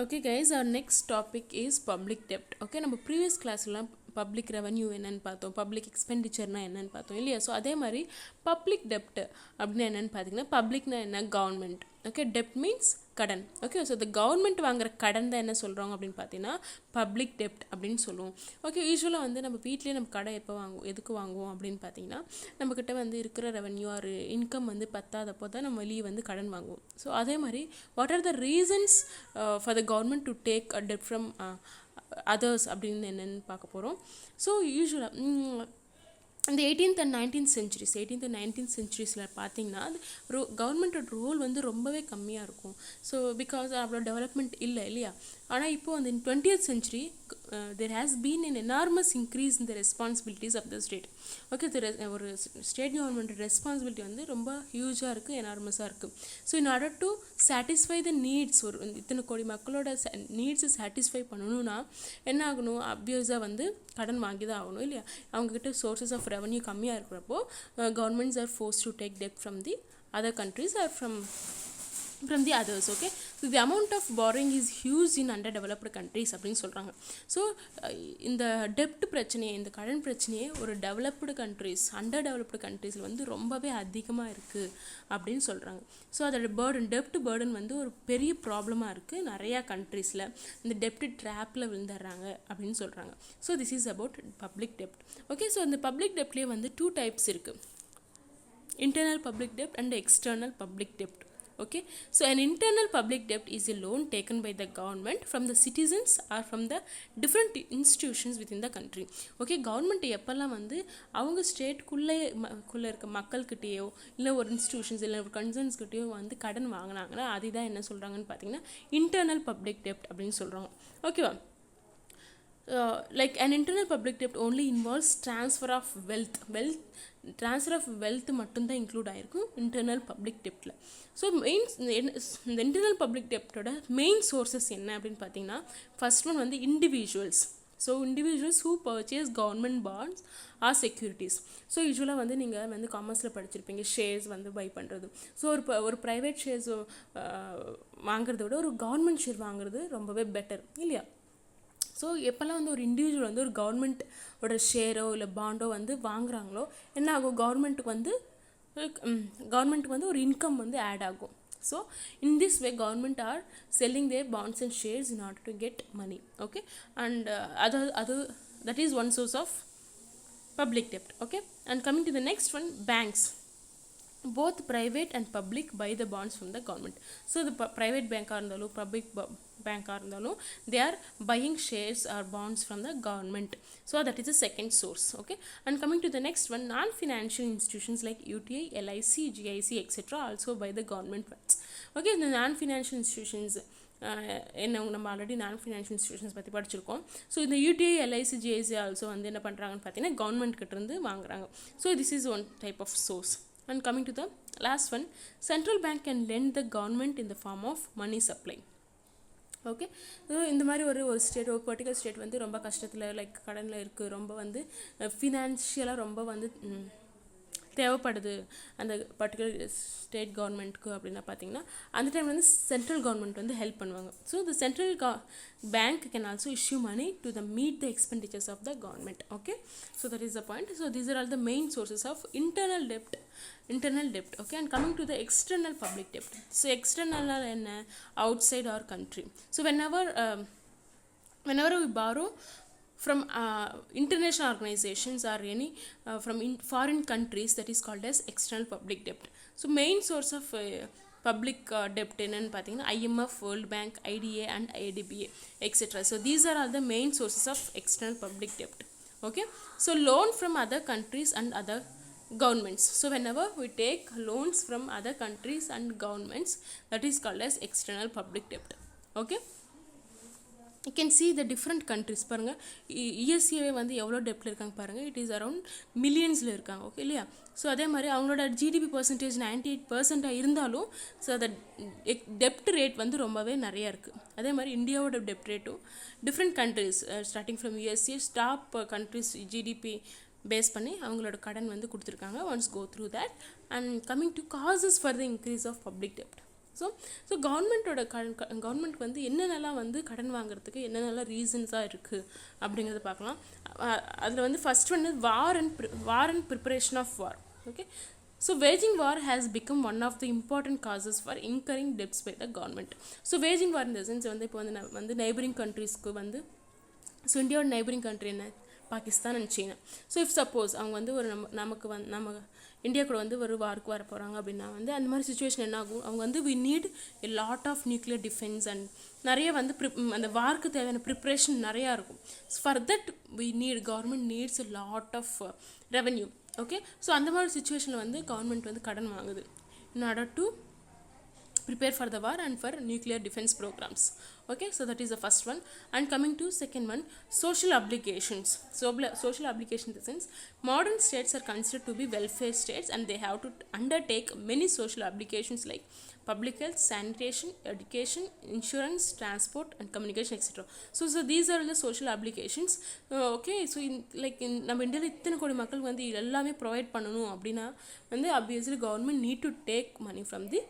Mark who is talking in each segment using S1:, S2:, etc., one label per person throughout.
S1: Okay guys, our next topic is public debt. Okay, நம்ம previous கிளாஸ்லாம் public revenue என்னன்னு பார்த்தோம், பப்ளிக் எக்ஸ்பெண்டிச்சர்னா என்னன்னு பார்த்தோம் இல்லையா. ஸோ அதே மாதிரி பப்ளிக் டெப்ட் அப்படின்னு என்னென்னு பார்த்தீங்கன்னா, பப்ளிக்னா என்ன, கவர்மெண்ட். ஓகே, டெப்ட் மீன்ஸ் கடன். ஓகே, ஸோ இந்த கவர்மெண்ட் வாங்குற கடன் தான் என்ன சொல்கிறோம் அப்படின்னு பார்த்தீங்கன்னா பப்ளிக் டெப்ட் அப்படின்னு சொல்லுவோம். ஓகே, யூஸ்வலாக வந்து நம்ம வீட்லேயே நம்ம கடை எப்போ வாங்குவோம், எதுக்கு வாங்குவோம் அப்படின்னு பார்த்தீங்கன்னா, நம்மக்கிட்ட வந்து இருக்கிற ரெவன்யூ ஆர் இன்கம் வந்து பத்தாதப்போ தான் நம்ம வெளியே வந்து கடன் வாங்குவோம். ஸோ அதே மாதிரி what are the reasons for the government to take a dept from others அப்படின்னு என்னென்னு பார்க்க போகிறோம். ஸோ யூஸ்வலாக இந்த 18th and 19th centuries பார்த்தீங்கன்னா கவர்மெண்டோட ரோல் வந்து ரொம்பவே கம்மியாக இருக்கும். ஸோ பிகாஸ் அவ்வளோ டெவலப்மெண்ட் இல்லையா. ஆனால் இப்போ வந்து இன் 20th century there has been an enormous increase in the responsibilities of the state. Okay, ஒரு ஸ்டேட் கவர்மெண்ட் ரெஸ்பான்சிபிலிட்டி வந்து ரொம்ப ஹியூஜாக இருக்குது, எனார்மஸாக இருக்குது. So in order to satisfy the needs, ஒரு இத்தனை கோடி மக்களோட நீட்ஸை சாட்டிஸ்ஃபை பண்ணணும்னா என்ன ஆகணும், அப்வியஸாக வந்து கடன் வாங்கி தான் ஆகணும் இல்லையா. அவங்கக்கிட்ட சோர்சஸ் ஆஃப் ரெவன்யூ கம்மியாக இருக்கிறப்போ governments R force to take dept from the other countries R from the others. Okay, so the amount of borrowing is huge in underdeveloped countries அப்படின்னு சொல்கிறாங்க. ஸோ இந்த டெப்ட் பிரச்சனையே, இந்த கடன் பிரச்சனையே ஒரு டெவலப்டு கண்ட்ரீஸ், அண்டர் டெவலப்டு கண்ட்ரீஸில் வந்து ரொம்பவே அதிகமாக இருக்குது அப்படின்னு சொல்கிறாங்க. ஸோ அதோட டெப்ட் பேர்டன் வந்து ஒரு பெரிய ப்ராப்ளமாக இருக்குது நிறையா கண்ட்ரீஸில். இந்த டெப்ட் ட்ராப்பில் விழுந்துடுறாங்க அப்படின்னு சொல்கிறாங்க. So this is about public டெப்ட். ஓகே, ஸோ இந்த பப்ளிக் டெப்ட்லேயே வந்து 2 types இருக்குது, internal public debt and external public debt. Okay, so an internal public debt is a loan taken by the government from the citizens or from the different institutions within the country. Okay, government எப்பெல்லாம் வந்து அவங்க ஸ்டேட்குள்ளே இருக்க மக்கள்கிட்டயோ இல்லை ஒரு institutions இல்லை ஒரு கன்சர்ன்ஸ்கிட்டயோ வந்து கடன் வாங்கினாங்கன்னா அதுதான் என்ன சொல்கிறாங்கன்னு பார்த்தீங்கன்னா இன்டர்னல் பப்ளிக் டெப்ட் அப்படின்னு சொல்கிறாங்க. ஓகேவா. Like an internal public debt only involves transfer of wealth மட்டும்தான் இன்க்ளூட் ஆகிருக்கும் இன்டர்னல் பப்ளிக் டெப்டில். ஸோ இந்த இன்டர்னல் பப்ளிக் டெப்டோட மெயின் சோர்ஸஸ் என்ன அப்படின்னு பார்த்தீங்கன்னா, ஃபர்ஸ்ட் ஒன் வந்து individuals. So individuals who purchase government bonds or securities. So யூஸ்வலாக வந்து நீங்கள் வந்து காமர்ஸில் படிச்சிருப்பீங்க, ஷேர்ஸ் வந்து பை பண்ணுறது. ஸோ ஒரு ப்ரைவேட் ஷேர்ஸ் வாங்குறத விட ஒரு கவர்மெண்ட் ஷேர் வாங்குறது ரொம்பவே பெட்டர் இல்லையா. ஸோ எப்போல்லாம் வந்து ஒரு இண்டிவிஜுவல் வந்து ஒரு கவர்மெண்ட்டோட ஷேரோ இல்லை பாண்டோ வந்து வாங்குறாங்களோ என்ன ஆகும், கவர்மெண்ட்டுக்கு வந்து ஒரு இன்கம் வந்து ஆட் ஆகும். So in this way government are selling their bonds and shares in order to get money. Okay, and அது that is one source of public டெப்ட். Okay, and coming to the next one, banks. Both private and public buy the bonds from the government. So the private bank இருந்தாலும் public bank இருந்தாலும் they are buying shares or bonds from the government. So that is the second source. Okay, and coming to the next one, non-financial institutions like UTI, LIC, GIC etc. also buy the government funds. Okay, the non-financial institutions என்ன நம்ம already non-financial institutions பற்றி படிச்சிருக்கோம். So இந்த UTI, LIC, GIC also வந்து என்ன பண்ணுறாங்கன்னு பார்த்தீங்கன்னா government கிட்டேருந்து வாங்குறாங்க. So this is one type of source. And coming to the last one, central bank can lend the government in the form of money supply. Okay, so இந்த மாதிரி ஒரு state, ஒரு பர்டிகுலர் ஸ்டேட் வந்து ரொம்ப கஷ்டத்தில் like கடனில் இருக்குது, ரொம்ப வந்து ஃபினான்ஷியலாக ரொம்ப வந்து தேவைப்படுது அந்த பர்டிகுலர் ஸ்டேட் கவர்மெண்ட்டுக்கு அப்படின்னா பார்த்தீங்கன்னா அந்த டைம் வந்து சென்ட்ரல் கவர்மெண்ட் வந்து ஹெல்ப் பண்ணுவாங்க. So the central bank can also issue money to the meet the expenditures of the government. Okay, so that is the point. So these are all the main sources of internal debt. Okay, and coming to the external public debt. So external என்ன, outside our country. So whenever we borrow from international organizations or any from foreign countries, that is called as external public debt. So main source of public debt என்னன்னு பார்த்தீங்கன்னா IMF, World Bank, IDA and IDBA etc. So these are all the main sources of external public debt. Okay, so loan from other countries and other governments. So whenever we take loans from other countries and governments, that is called as external public debt. Okay, you can see the different countries. பாருங்கள், USA வந்து எவ்வளோ டெப்டில் இருக்காங்க பாருங்கள், it is around மில்லியன்ஸில் இருக்காங்க. Okay இல்லையா. So அதே மாதிரி அவங்களோட GDP பர்சன்டேஜ் 98% இருந்தாலும் ஸோ அந்த டெப்ட் ரேட் வந்து ரொம்பவே நிறையா இருக்குது. அதே மாதிரி இந்தியாவோட டெப்ட் ரேட்டும் different countries starting from USA top countries GDP base பண்ணி அவங்களோட கடன் வந்து கொடுத்துருக்காங்க. Once go through that and coming to causes for the increase of public டெப்ட். ஸோ கவர்மெண்ட்க்கு வந்து என்னென்னலாம் வந்து கடன் வாங்குறதுக்கு என்னென்னலாம் ரீசன்ஸாக இருக்குது அப்படிங்கிறத பார்க்கலாம். அதில் வந்து ஃபர்ஸ்ட் வந்து war and preparation of war. Okay, so waging war has become one of the important causes for incurring debts by the government. So waging war in the sense வந்து இப்போ வந்து நெய்பரிங் கண்ட்ரீஸ்க்கு வந்து, ஸோ இந்தியாவோட neighbouring country என்ன, Pakistan and China. So if suppose அவங்க வந்து ஒரு நம்ம இந்தியா கூட வந்து ஒரு வார்க்கு வர போகிறாங்க அப்படின்னா வந்து அந்த மாதிரி சுச்சுவேஷன் என்ன ஆகும், அவங்க வந்து we need a lot of nuclear defence and நிறைய வந்து அந்த வார்க்கு தேவையான ப்ரிப்ரேஷன் நிறையா இருக்கும். For that government needs a lot of revenue. Okay, so அந்த மாதிரி சுச்சுவேஷனில் வந்து கவர்மெண்ட் வந்து கடன் வாங்குது in order to prepare for the war and for nuclear defense programs. Okay, so that is the first one. And coming to second one, social obligations. So social obligation in the sense, modern states are considered to be welfare states and they have to undertake many social obligations like public health, sanitation, education, insurance, transport and communication, etc. So these are the social obligations. Okay, so நம்ம இந்தியாவில் இத்தனை கோடி மக்கள் வந்து எல்லாமே provide பண்ணணும் அப்படின்னா வந்து obviously government need to take money from the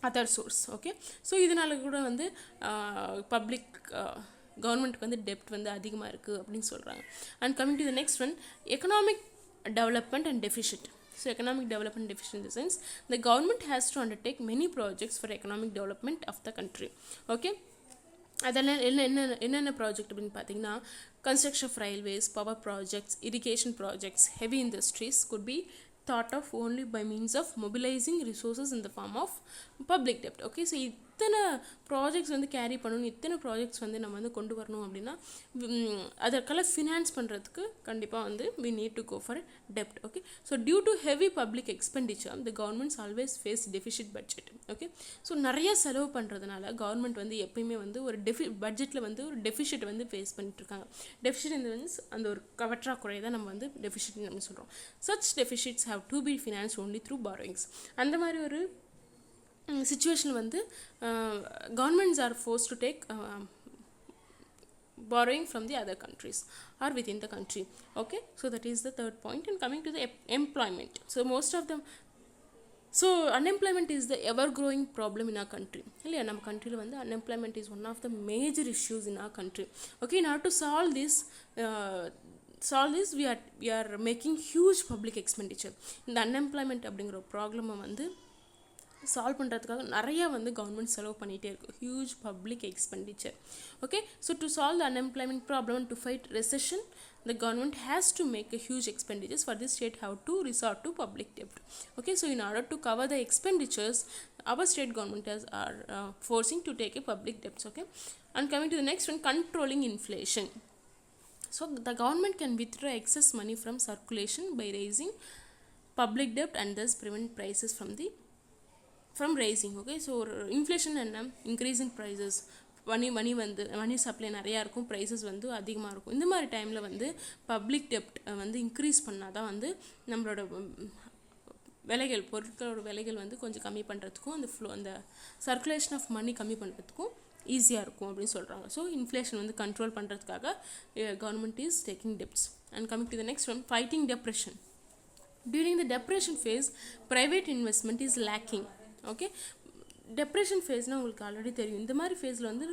S1: other source. Okay, so இதனால கூட வந்து பப்ளிக் கவர்மெண்ட்டுக்கு வந்து டெப்ட் வந்து அதிகமாக இருக்குது அப்படின்னு சொல்கிறாங்க. And coming to the next one, economic development and deficit. So economic development deficit in the sense, the government has to undertake many projects for economic development of the country. Okay, அதெல்லாம் என்னென்ன project அப்படின்னு பார்த்தீங்கன்னா, construction of railways, power projects, irrigation projects, heavy industries could be thought of only by means of mobilizing resources in the form of public debt. Okay, so இத்தனை projects வந்து carry பண்ணணும், இத்தனை projects வந்து நம்ம வந்து கொண்டு வரணும் அப்படின்னா அதற்கெல்லாம் ஃபினான்ஸ் பண்ணுறதுக்கு கண்டிப்பாக வந்து we need to go for debt. Okay, so due to heavy public expenditure the governments always face deficit budget. Okay, so நிறைய செலவு பண்ணுறதுனால கவர்மெண்ட் வந்து எப்பயுமே வந்து ஒரு பட்ஜெட்டில் வந்து ஒரு டெஃபிஷிட் வந்து ஃபேஸ் பண்ணிட்டு இருக்காங்க. டெஃபிஷிட் இந்த மீன்ஸ் அந்த ஒரு பற்றாக்குறை தான் நம்ம வந்து டெஃபிஷிட் நம்ம சொல்கிறோம். such deficits have to be financed only through borrowings. அந்த மாதிரி ஒரு situation வந்து governments are forced to take borrowing from the other countries or within the country. Okay, so that is the third point. And coming to the employment, so most of them, so unemployment is the ever growing problem in our country. இல்லையா, நம்ம கண்ட்ரியில் வந்து unemployment is one of the major issues in our country. Okay, in order to solve this we are making huge public expenditure. இந்த unemployment அப்படிங்கிற ப்ராப்ளமை வந்து solve பண்ணுறதுக்காக நிறையா வந்து கவர்மெண்ட் செலவு பண்ணிகிட்டே இருக்கும், huge public expenditure. Okay, so to solve the unemployment problem to fight recession the government has to make a huge expenditures. For this state have to resort to public debt. Okay, so in order to cover the expenditures our state government are forcing to take a public debts. Okay, and coming to the next one, controlling inflation. So the government can withdraw excess money from circulation by raising public debt and thus prevent prices from raising. Okay, so inflation என்ன, increase in prices, money supply நிறையா இருக்கும், prices வந்து அதிகமாக இருக்கும். இந்த மாதிரி டைமில் வந்து பப்ளிக் டெப்ட் வந்து இன்க்ரீஸ் பண்ணால் தான் வந்து நம்மளோட பொருட்களோட விலைகள் வந்து கொஞ்சம் கம்மி பண்ணுறதுக்கும் அந்த சர்க்குலேஷன் ஆஃப் மணி கம்மி பண்ணுறதுக்கும் ஈஸியாக இருக்கும் அப்படின்னு சொல்கிறாங்க. ஸோ இன்ஃப்ளேஷன் வந்து கண்ட்ரோல் பண்ணுறதுக்காக government is taking debts. And coming to the next one, fighting depression. During the depression phase private investment is lacking. Okay, depression ஃபேஸ்னால் உங்களுக்கு ஆல்ரெடி தெரியும். இந்த மாதிரி ஃபேஸில் வந்து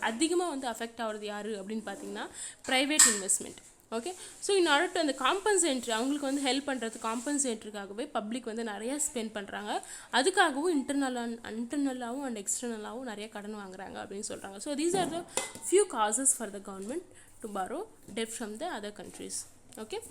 S1: அதிகமாக வந்து அஃபெக்ட் ஆகிறது யார் அப்படின்னு பார்த்தீங்கன்னா private investment. Okay, so in order to அந்த காம்பன்சேட்ரி அவங்களுக்கு வந்து ஹெல்ப் பண்ணுறது காம்பன்சேட்ரிக்காகவே பப்ளிக் வந்து நிறையா ஸ்பெண்ட் பண்ணுறாங்க. அதுக்காகவும் இன்டர்னலாகவும் அண்ட் எக்ஸ்டர்னலாகவும் நிறைய கடன் வாங்குறாங்க அப்படின்னு சொல்கிறாங்க. So these R the few causes for the government to borrow debt from the other countries. Okay,